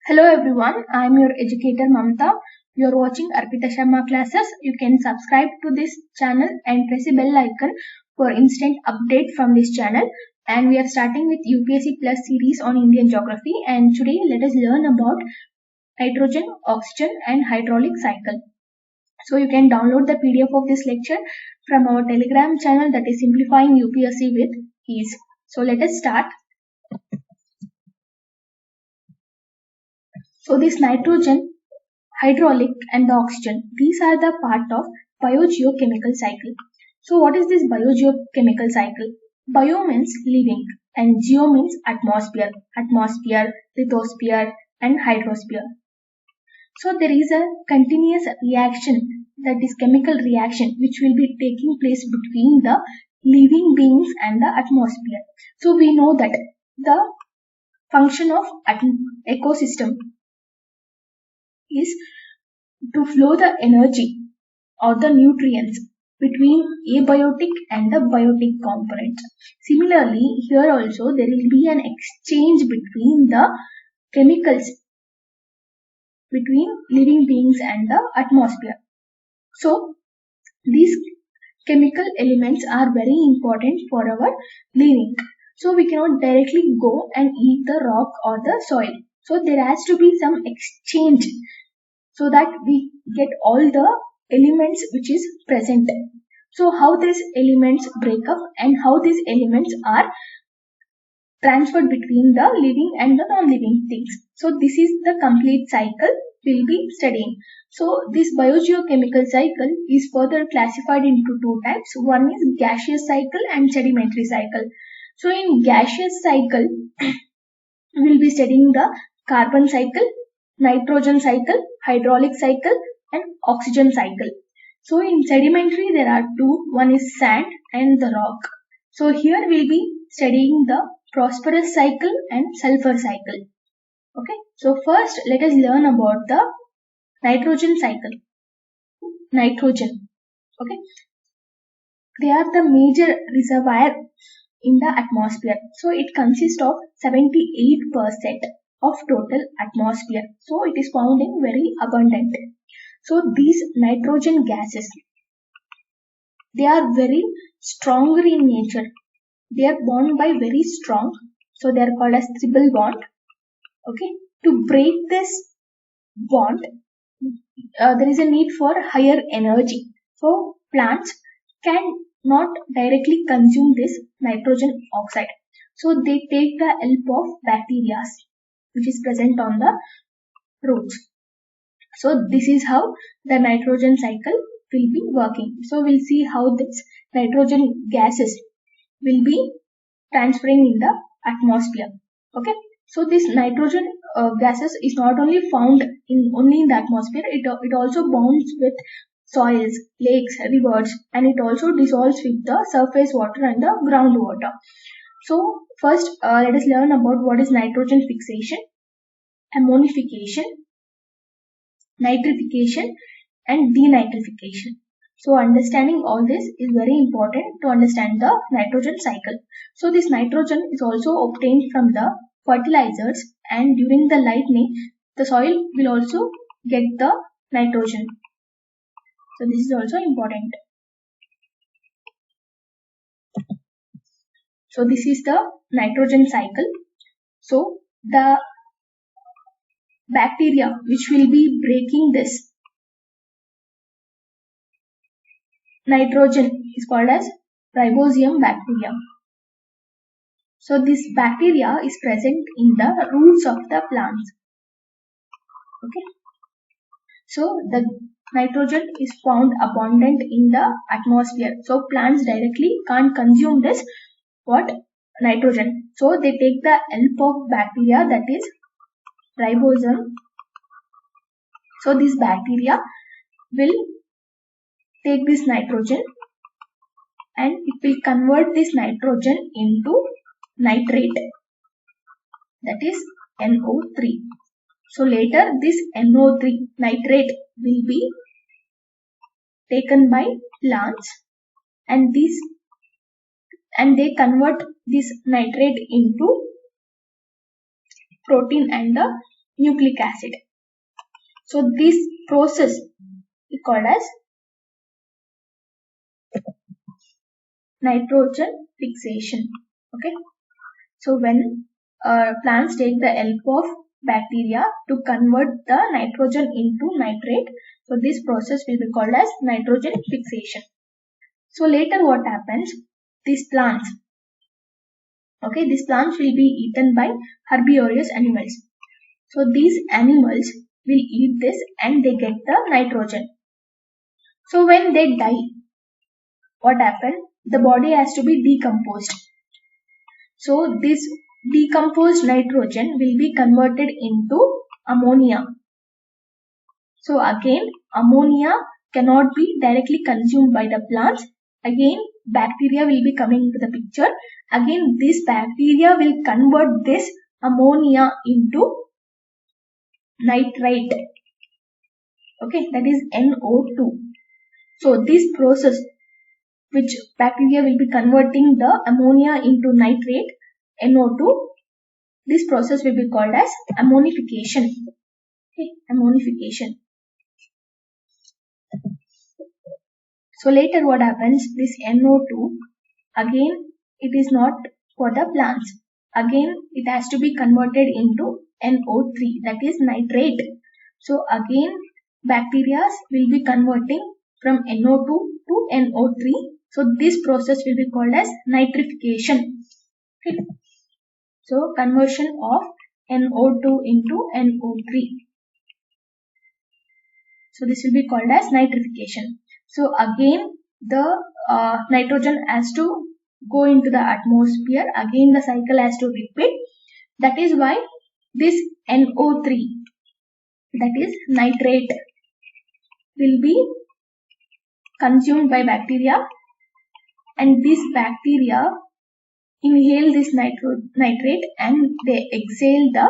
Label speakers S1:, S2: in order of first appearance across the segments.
S1: Hello everyone, I am your educator Mamta. You are watching Arpita Sharma classes. You can subscribe to this channel and press the bell icon for instant update from this channel. And we are starting with UPSC Plus series on Indian geography. And today let us learn about nitrogen, oxygen and hydraulic cycle. So you can download the PDF of this lecture from our Telegram channel, that is Simplifying UPSC with Ease. So let us start. So this nitrogen, hydraulic and the oxygen, these are the part of biogeochemical cycle. So what is this biogeochemical cycle? Bio means living and geo means atmosphere, lithosphere and hydrosphere. So there is a continuous reaction, that is chemical reaction, which will be taking place between the living beings and the atmosphere. So we know that the function of ecosystem is to flow the energy or the nutrients between abiotic and the biotic components. Similarly, here also there will be an exchange between the chemicals between living beings and the atmosphere. So, these chemical elements are very important for our living. So, we cannot directly go and eat the rock or the soil. So, there has to be some exchange so that we get all the elements which is present. So how these elements break up and how these elements are transferred between the living and the non-living things. So this is the complete cycle we'll be studying. So this biogeochemical cycle is further classified into two types. One is gaseous cycle and sedimentary cycle. So in gaseous cycle, we'll be studying the carbon cycle, nitrogen cycle, hydraulic cycle and oxygen cycle. So in sedimentary there are two, one is sand and the rock. So here we'll be studying the phosphorus cycle and sulfur cycle. Okay, so first let us learn about the nitrogen cycle. Nitrogen, okay, they are the major reservoir in the atmosphere. So it consists of 78% of total atmosphere. So it is found in very abundant. So these nitrogen gases, they are very stronger in nature. They are bound by very strong. So they are called as triple bond. Okay. To break this bond, there is a need for higher energy. So plants can not directly consume this nitrogen oxide. So they take the help of bacteria which is present on the roots. So this is how the nitrogen cycle will be working. So we'll see how this nitrogen gases will be transferring in the atmosphere. Okay. So this nitrogen gases is not only found only in the atmosphere, it also bonds with soils, lakes, rivers, and it also dissolves with the surface water and the groundwater. So first let us learn about what is nitrogen fixation, ammonification, nitrification and denitrification. So understanding all this is very important to understand the nitrogen cycle. So this nitrogen is also obtained from the fertilizers, and during the lightning the soil will also get the nitrogen. So this is also important. So this is the nitrogen cycle. So the bacteria which will be breaking this nitrogen is called as ribosome bacteria. So this bacteria is present in the roots of the plants. Okay. So the nitrogen is found abundant in the atmosphere. So plants directly can't consume this nitrogen. So they take the help of bacteria, that is ribosome. So this bacteria will take this nitrogen and it will convert this nitrogen into nitrate, that is NO3. So later this NO3 nitrate will be taken by plants and they convert this nitrate into protein and the nucleic acid. So this process is called as nitrogen fixation. Okay. So when plants take the help of bacteria to convert the nitrogen into nitrate, so this process will be called as nitrogen fixation. So later what happens? These plants will be eaten by herbivorous animals. So these animals will eat this and they get the nitrogen. So when they die, what happens? The body has to be decomposed. So this decomposed nitrogen will be converted into ammonia. So again, ammonia cannot be directly consumed by the plants. Again, bacteria will be coming into the picture. Again, this bacteria will convert this ammonia into nitrate. Okay, that is NO2. So this process, which bacteria will be converting the ammonia into nitrate, NO2, this process will be called as ammonification. Okay, ammonification. So later what happens? This NO2, again it is not for the plants. Again it has to be converted into NO3, that is nitrate. So again bacteria will be converting from NO2 to NO3. So this process will be called as nitrification. Okay. So conversion of NO2 into NO3. So this will be called as nitrification. So again the nitrogen has to go into the atmosphere. Again the cycle has to repeat. That is why this NO3, that is nitrate, will be consumed by bacteria, and this bacteria inhale this nitrate and they exhale the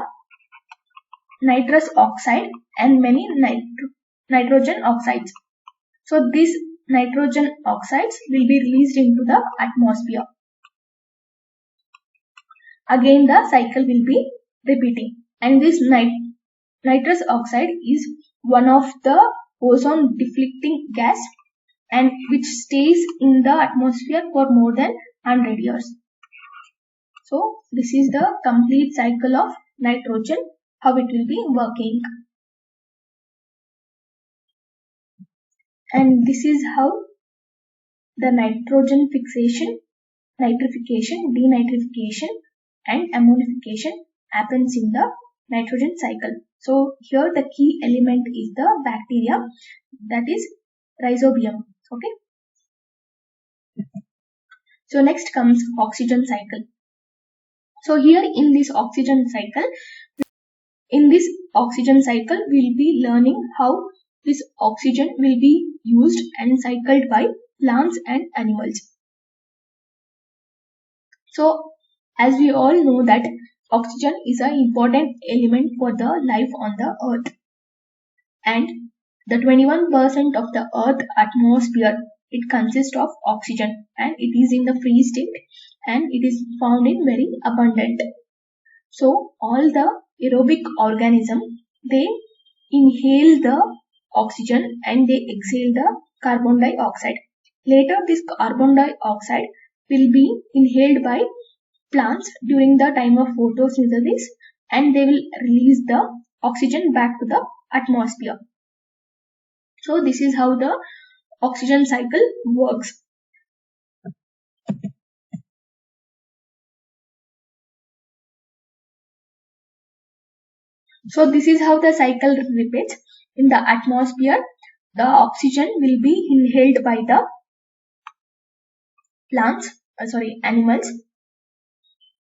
S1: nitrous oxide and many nitrogen oxides. So these nitrogen oxides will be released into the atmosphere. Again the cycle will be repeating, and this nitrous oxide is one of the ozone deflecting gas and which stays in the atmosphere for more than 100 years. So this is the complete cycle of nitrogen, how it will be working. And this is how the nitrogen fixation, nitrification, denitrification and ammonification happens in the nitrogen cycle. So here the key element is the bacteria, that is rhizobium. Okay. So next comes oxygen cycle. So here in this oxygen cycle, we'll be learning how this oxygen will be used and cycled by plants and animals. So as we all know that oxygen is an important element for the life on the earth, and the 21% of the earth atmosphere, it consists of oxygen and it is in the free state and it is found in very abundant. So all the aerobic organism, they inhale the oxygen and they exhale the carbon dioxide. Later this carbon dioxide will be inhaled by plants during the time of photosynthesis and they will release the oxygen back to the atmosphere. So this is how the oxygen cycle works. So this is how the cycle repeats. In the atmosphere, the oxygen will be inhaled by the animals,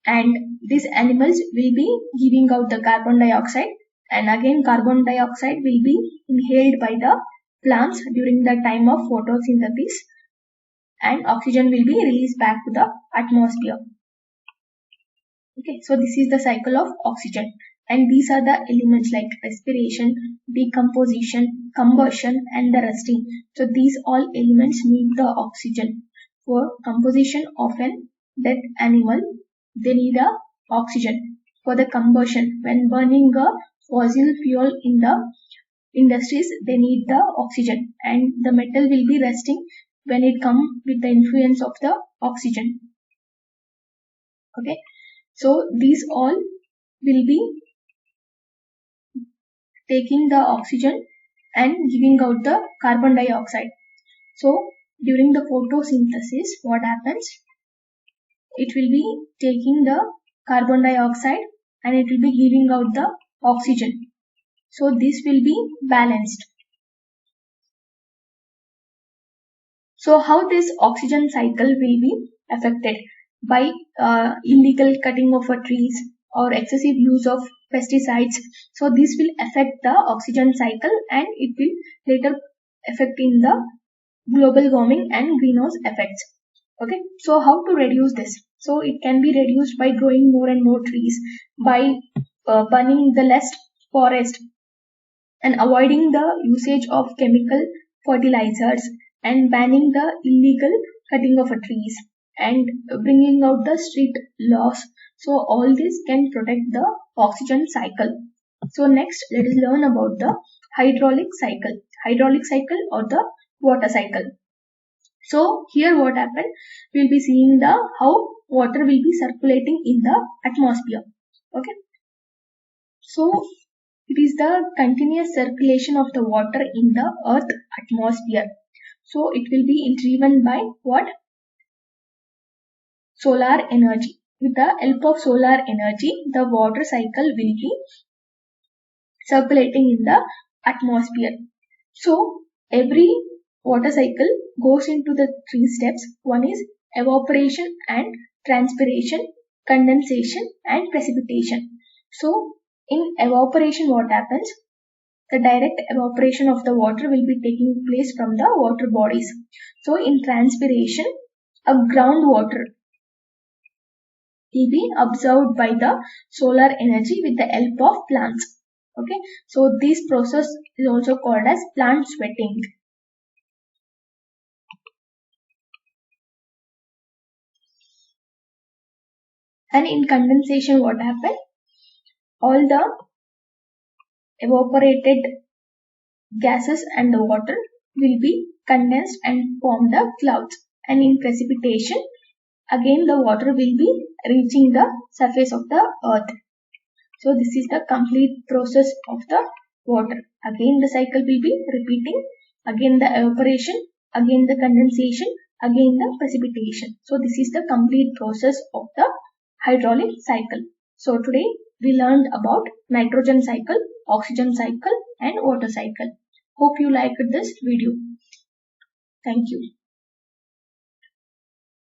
S1: and these animals will be giving out the carbon dioxide, and again carbon dioxide will be inhaled by the plants during the time of photosynthesis, and oxygen will be released back to the atmosphere. Okay, so this is the cycle of oxygen, and these are the elements like respiration, decomposition, combustion and the rusting. So these all elements need the oxygen. For composition of an dead animal, they need a oxygen. For the combustion, when burning a fossil fuel in the industries, they need the oxygen, and the metal will be resting when it come with the influence of the oxygen. Okay, so these all will be taking the oxygen and giving out the carbon dioxide. So during the photosynthesis, what happens? It will be taking the carbon dioxide and it will be giving out the oxygen. So this will be balanced. So how this oxygen cycle will be affected? By illegal cutting of trees or excessive use of pesticides. So this will affect the oxygen cycle and it will later affect in the global warming and greenhouse effects. Okay, so how to reduce this? So it can be reduced by growing more and more trees, by burning the less forest, and avoiding the usage of chemical fertilizers, and banning the illegal cutting of trees, and bringing out the strict laws. So all this can protect the oxygen cycle. So next, let us learn about the hydraulic cycle. Hydraulic cycle or the water cycle. So here what happened? We'll be seeing the how water will be circulating in the atmosphere. Okay. So it is the continuous circulation of the water in the earth atmosphere. So it will be driven by what? Solar energy. With the help of solar energy, the water cycle will be circulating in the atmosphere. So every water cycle goes into the three steps. One is evaporation and transpiration, condensation and precipitation. So in evaporation, what happens? The direct evaporation of the water will be taking place from the water bodies. So in transpiration, a groundwater will be absorbed by the solar energy with the help of plants. Okay, so this process is also called as plant sweating. And in condensation, what happened? All the evaporated gases and the water will be condensed and form the clouds. And in precipitation, again the water will be reaching the surface of the earth. So this is the complete process of the water. Again the cycle will be repeating. Again the evaporation, again the condensation, again the precipitation. So this is the complete process of the hydraulic cycle. So today we learned about nitrogen cycle, oxygen cycle and water cycle. Hope you liked this video. Thank you.